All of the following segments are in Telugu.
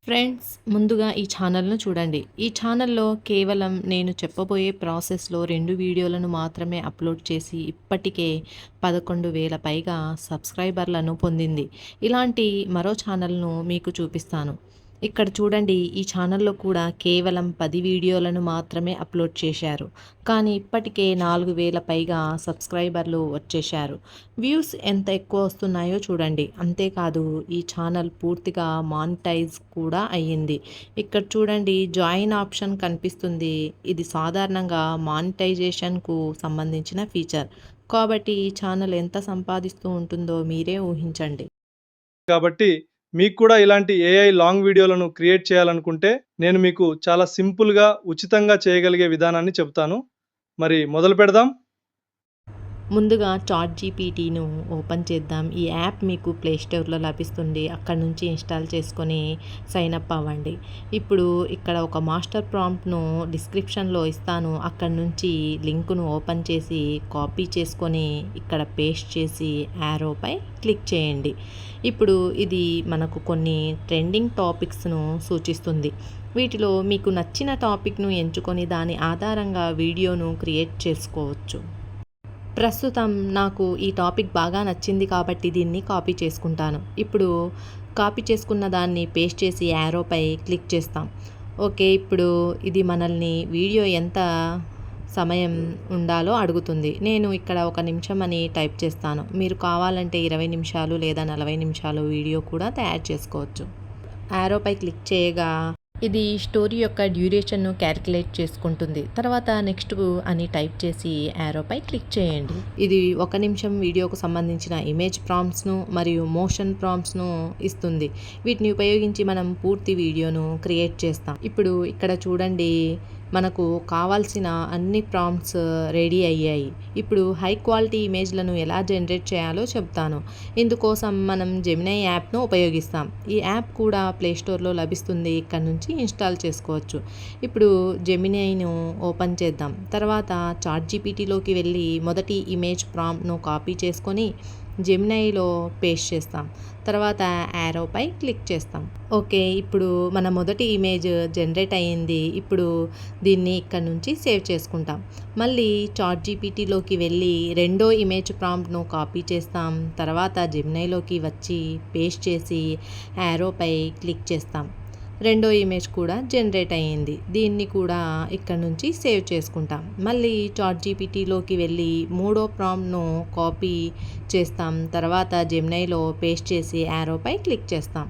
ఫ్రెండ్స్, ముందుగా ఈ ఛానల్ను చూడండి. ఈ ఛానల్లో కేవలం నేను చెప్పబోయే ప్రాసెస్లో 2 వీడియోలను మాత్రమే అప్లోడ్ చేసి ఇప్పటికే 11,000 పైగా సబ్స్క్రైబర్లను పొందింది. ఇలాంటి మరో ఛానల్ను మీకు చూపిస్తాను. ఇక్కడ చూడండి, ఈ ఛానల్లో కూడా కేవలం 10 వీడియోలను మాత్రమే అప్లోడ్ చేశారు. కానీ ఇప్పటికే 4,000 పైగా సబ్స్క్రైబర్లు వచ్చేశారు. వ్యూస్ ఎంత ఎక్కువ వస్తున్నాయో చూడండి. అంతేకాదు, ఈ ఛానల్ పూర్తిగా మానిటైజ్ కూడా అయ్యింది. ఇక్కడ చూడండి, జాయిన్ ఆప్షన్ కనిపిస్తుంది. ఇది సాధారణంగా మానిటైజేషన్కు సంబంధించిన ఫీచర్. కాబట్టి ఈ ఛానల్ ఎంత సంపాదిస్తూ ఉంటుందో మీరే ఊహించండి. కాబట్టి మీకు కూడా ఇలాంటి ఏఐ లాంగ్ వీడియోలను క్రియేట్ చేయాలనుకుంటే నేను మీకు చాలా సింపుల్గా ఉచితంగా చేయగలిగే విధానాన్ని చెప్తాను. మరి మొదలు పెడదాం. ముందుగా చాట్ జీపీటీను ఓపెన్ చేద్దాం. ఈ యాప్ మీకు ప్లే స్టోర్లో లభిస్తుంది. అక్కడ నుంచి ఇన్స్టాల్ చేసుకొని సైన్ అప్ అవ్వండి. ఇప్పుడు ఇక్కడ ఒక మాస్టర్ ప్రాంప్ట్ను డిస్క్రిప్షన్లో ఇస్తాను. అక్కడ నుంచి లింకును ఓపెన్ చేసి కాపీ చేసుకొని ఇక్కడ పేస్ట్ చేసి యారోపై క్లిక్ చేయండి. ఇప్పుడు ఇది మనకు కొన్ని ట్రెండింగ్ టాపిక్స్ను సూచిస్తుంది. వీటిలో మీకు నచ్చిన టాపిక్ను ఎంచుకొని దాని ఆధారంగా వీడియోను క్రియేట్ చేసుకోవచ్చు. ప్రస్తుతం నాకు ఈ టాపిక్ బాగా నచ్చింది కాబట్టి దీన్ని కాపీ చేసుకుంటాను. ఇప్పుడు కాపీ చేసుకున్న దాన్ని పేస్ట్ చేసి యారోపై క్లిక్ చేస్తాం. ఓకే, ఇప్పుడు ఇది మనల్ని వీడియో ఎంత సమయం ఉండాలో అడుగుతుంది. నేను ఇక్కడ 1 నిమిషం అని టైప్ చేస్తాను. మీరు కావాలంటే 20 నిమిషాలు లేదా 40 నిమిషాలు వీడియో కూడా తయారు చేసుకోవచ్చు. యారోపై క్లిక్ చేయగా ఇది స్టోరీ యొక్క డ్యూరేషన్ను క్యాలిక్యులేట్ చేసుకుంటుంది. తర్వాత నెక్స్ట్ అని టైప్ చేసి యారోపై క్లిక్ చేయండి. ఇది 1 నిమిషం వీడియోకు సంబంధించిన ఇమేజ్ ప్రాంప్ట్స్ను మరియు మోషన్ ప్రాంప్ట్స్ను ఇస్తుంది. వీటిని ఉపయోగించి మనం పూర్తి వీడియోను క్రియేట్ చేస్తాం. ఇప్పుడు ఇక్కడ చూడండి, మనకు కావాల్సిన అన్ని ప్రాంప్ట్స్ రెడీ అయ్యాయి. ఇప్పుడు హై క్వాలిటీ ఇమేజ్లను ఎలా జనరేట్ చేయాలో చెప్తాను. ఇందుకోసం మనం జెమినై యాప్ను ఉపయోగిస్తాం. ఈ యాప్ కూడా ప్లే స్టోర్లో లభిస్తుంది. ఇక్కడ నుంచి ఇన్స్టాల్ చేసుకోవచ్చు. ఇప్పుడు జెమినైను ఓపెన్ చేద్దాం. తర్వాత చాట్ జీపీటీలోకి వెళ్ళి మొదటి ఇమేజ్ ప్రాంప్ట్ను కాపీ చేసుకొని జెమినైలో పేస్ట్ చేస్తాం. తర్వాత యారోపై క్లిక్ చేస్తాం. ఓకే, ఇప్పుడు మన మొదటి ఇమేజ్ జనరేట్ అయ్యింది. ఇప్పుడు దీన్ని ఇక్కడ నుంచి సేవ్ చేసుకుంటాం. మళ్ళీ చాట్ జీపీటీలోకి వెళ్ళి రెండో ఇమేజ్ ప్రాంప్ట్ను కాపీ చేస్తాం. తర్వాత జెమినైలోకి వచ్చి పేస్ట్ చేసి యారోపై క్లిక్ చేస్తాం. రెండో ఇమేజ్ కూడా జనరేట్ అయ్యింది. దీన్ని కూడా ఇక్కడ నుంచి సేవ్ చేసుకుంటాం. మళ్ళీ చాట్ జీపీటీలోకి వెళ్ళి మూడో ప్రాంప్ట్ను కాపీ చేస్తాం. తర్వాత జెమినైలో పేస్ట్ చేసి యారోపై క్లిక్ చేస్తాం.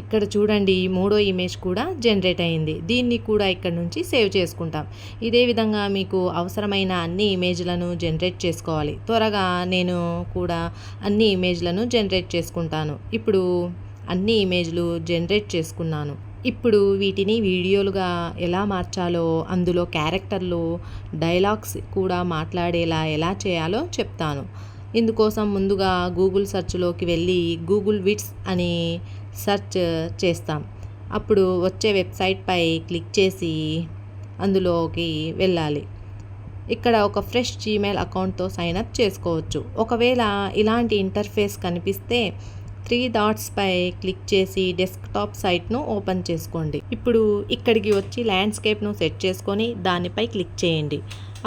ఇక్కడ చూడండి, మూడో ఇమేజ్ కూడా జనరేట్ అయింది. దీన్ని కూడా ఇక్కడ నుంచి సేవ్ చేసుకుంటాం. ఇదే విధంగా మీకు అవసరమైన అన్ని ఇమేజ్లను జనరేట్ చేసుకోవాలి. త్వరగా నేను కూడా అన్ని ఇమేజ్లను జనరేట్ చేసుకుంటాను. ఇప్పుడు అన్ని ఇమేజ్లు జనరేట్ చేసుకున్నాను. ఇప్పుడు వీటిని వీడియోలుగా ఎలా మార్చాలో, అందులో క్యారెక్టర్లు, డైలాగ్స్ కూడా మాట్లాడేలా ఎలా చేయాలో చెప్తాను. ఇందుకోసం ముందుగా గూగుల్ సెర్చ్లోకి వెళ్ళి గూగుల్ విడ్స్ అని సెర్చ్ చేస్తాం. అప్పుడు వచ్చే వెబ్సైట్పై క్లిక్ చేసి అందులోకి వెళ్ళాలి. ఇక్కడ ఒక ఫ్రెష్ జీమెయిల్ అకౌంట్తో సైన్అప్ చేసుకోవచ్చు. ఒకవేళ ఇలాంటి ఇంటర్ఫేస్ కనిపిస్తే 3 డాట్స్పై క్లిక్ చేసి డెస్క్టాప్ సైట్ను ఓపెన్ చేసుకోండి. ఇప్పుడు ఇక్కడికి వచ్చి ల్యాండ్స్కేప్ను సెట్ చేసుకొని దానిపై క్లిక్ చేయండి.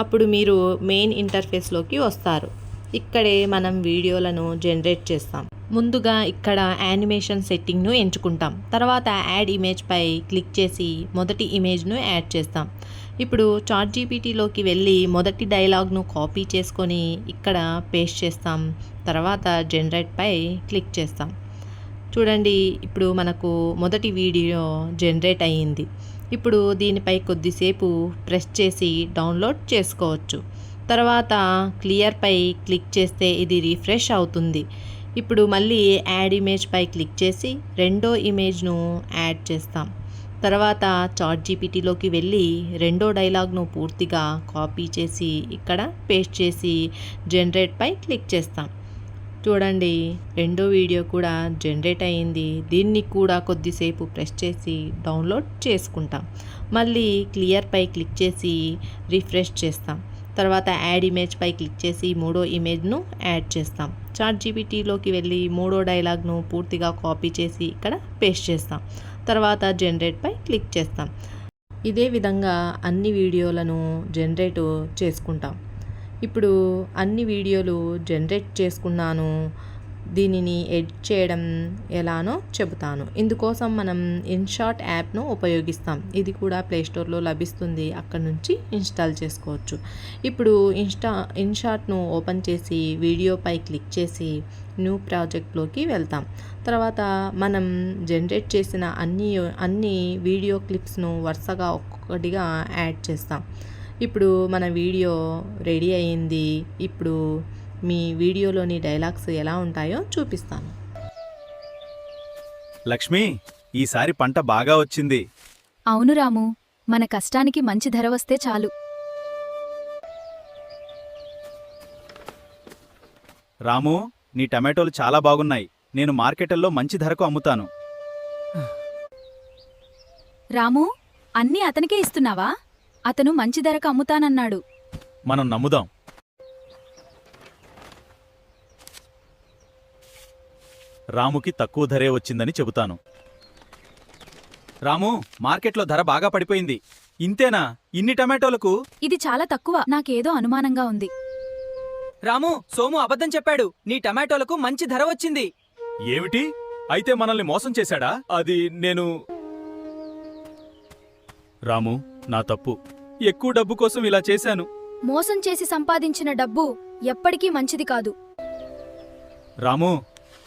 అప్పుడు మీరు మెయిన్ ఇంటర్ఫేస్లోకి వస్తారు. ఇక్కడే మనం వీడియోలను జనరేట్ చేస్తాం. ముందుగా ఇక్కడ యానిమేషన్ సెట్టింగ్ను ఎంచుకుంటాం. తర్వాత యాడ్ ఇమేజ్పై క్లిక్ చేసి మొదటి ఇమేజ్ను యాడ్ చేస్తాం. ఇప్పుడు చాట్ జీపీటీలోకి వెళ్ళి మొదటి డైలాగ్ను కాపీ చేసుకొని ఇక్కడ పేస్ట్ చేస్తాం. తర్వాత జనరేట్పై క్లిక్ చేస్తాం. చూడండి, ఇప్పుడు మనకు మొదటి వీడియో జనరేట్ అయ్యింది. ఇప్పుడు దీనిపై కొద్దిసేపు ప్రెస్ చేసి డౌన్లోడ్ చేసుకోవచ్చు. తర్వాత క్లియర్పై క్లిక్ చేస్తే ఇది రిఫ్రెష్ అవుతుంది. ఇప్పుడు మళ్ళీ యాడ్ ఇమేజ్పై క్లిక్ చేసి రెండో ఇమేజ్ను యాడ్ చేస్తాం. తర్వాత చాట్ జీపీటీలోకి వెళ్ళి రెండో డైలాగ్ను పూర్తిగా కాపీ చేసి ఇక్కడ పేస్ట్ చేసి జనరేట్పై క్లిక్ చేస్తాం. చూడండి, రెండో వీడియో కూడా జనరేట్ అయ్యింది. దీన్ని కూడా కొద్దిసేపు ప్రెస్ చేసి డౌన్లోడ్ చేసుకుంటాం. మళ్ళీ క్లియర్పై క్లిక్ చేసి రిఫ్రెష్ చేస్తాం. తర్వాత యాడ్ ఇమేజ్పై క్లిక్ చేసి మూడో ఇమేజ్ను యాడ్ చేస్తాం. చాట్ జీపీటీలోకి వెళ్ళి మూడో డైలాగ్ను పూర్తిగా కాపీ చేసి ఇక్కడ పేస్ట్ చేస్తాం. తర్వాత జనరేట్పై క్లిక్ చేస్తాం. ఇదే విధంగా అన్ని వీడియోలను జనరేట్ చేసుకుంటాం. ఇప్పుడు అన్ని వీడియోలు జనరేట్ చేసుకున్నాను. దీనిని ఎడిట్ చేయడం ఎలానో చెబుతాను. ఇందుకోసం మనం ఇన్షాట్ యాప్ను ఉపయోగిస్తాం. ఇది కూడా ప్లేస్టోర్లో లభిస్తుంది. అక్కడ నుంచి ఇన్స్టాల్ చేసుకోవచ్చు. ఇప్పుడు ఇన్షాట్ను ఓపెన్ చేసి వీడియోపై క్లిక్ చేసి న్యూ ప్రాజెక్ట్లోకి వెళ్తాం. తర్వాత మనం జనరేట్ చేసిన అన్ని వీడియో క్లిప్స్ను వరుసగా ఒక్కొక్కటిగా యాడ్ చేస్తాం. ఇప్పుడు మన వీడియో రెడీ అయింది. ఇప్పుడు మీ వీడియోలోని డైలాగ్స్ ఎలా ఉంటాయో చూపిస్తాను. లక్ష్మి, ఈసారి పంట బాగా వచ్చింది. అవును రాము, మన కష్టానికి మంచి ధర వస్తే చాలు. రాము, నీ టమాటోలు చాలా బాగున్నాయి. నేను మార్కెట్లో మంచి ధరకు అమ్ముతాను. రాము, అన్నీ అతనికే ఇస్తున్నావా? అతను మంచి ధరకు అమ్ముతానన్నాడు. మనం నమ్ముదాం. రాముకి తక్కువ ధరే వచ్చిందని చెబుతాను. రాము, మార్కెట్లో ధర బాగా పడిపోయింది. ఇంతేనా? ఇన్ని టమాటోలకు? ఇది చాలా తక్కువ. నాకేదో అనుమానంగా ఉంది. రాము, సోము అబద్ధం చెప్పాడు. నీ టమాటోలకు మంచి ధర వచ్చింది. ఏమిటి? అయితే మనల్ని మోసం చేశాడా? అది నేను... రాము, నా తప్పు. ఎక్కువ డబ్బు కోసం ఇలా చేశాను. మోసం చేసి సంపాదించిన డబ్బు ఎప్పటికీ మంచిది కాదు. రాము,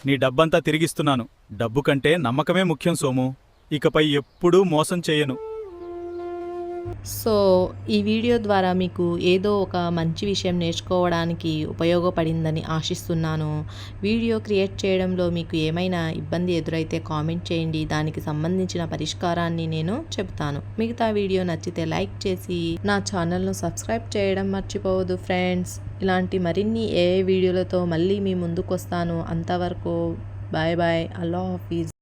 నీ డబ్బంతా తిరిగిస్తున్నాను. డబ్బు కంటే నమ్మకమే ముఖ్యం సోము. ఇకపై ఎప్పుడూ మోసం చేయను. సో ఈ వీడియో ద్వారా మీకు ఏదో ఒక మంచి విషయం నేర్చుకోవడానికి ఉపయోగపడిందని ఆశిస్తున్నాను. వీడియో క్రియేట్ చేయడంలో మీకు ఏమైనా ఇబ్బంది ఎదురైతే కామెంట్ చేయండి. దానికి సంబంధించిన పరిష్కారాన్ని నేను చెబుతాను. మిగతా వీడియో నచ్చితే లైక్ చేసి నా ఛానల్ను సబ్స్క్రైబ్ చేయడం మర్చిపోవద్దు ఫ్రెండ్స్. ఇలాంటి మరిన్ని ఏ వీడియోలతో మళ్ళీ మీ ముందుకు వస్తాను. అంతవరకు బాయ్ బాయ్. అల్లా హాఫీజ్.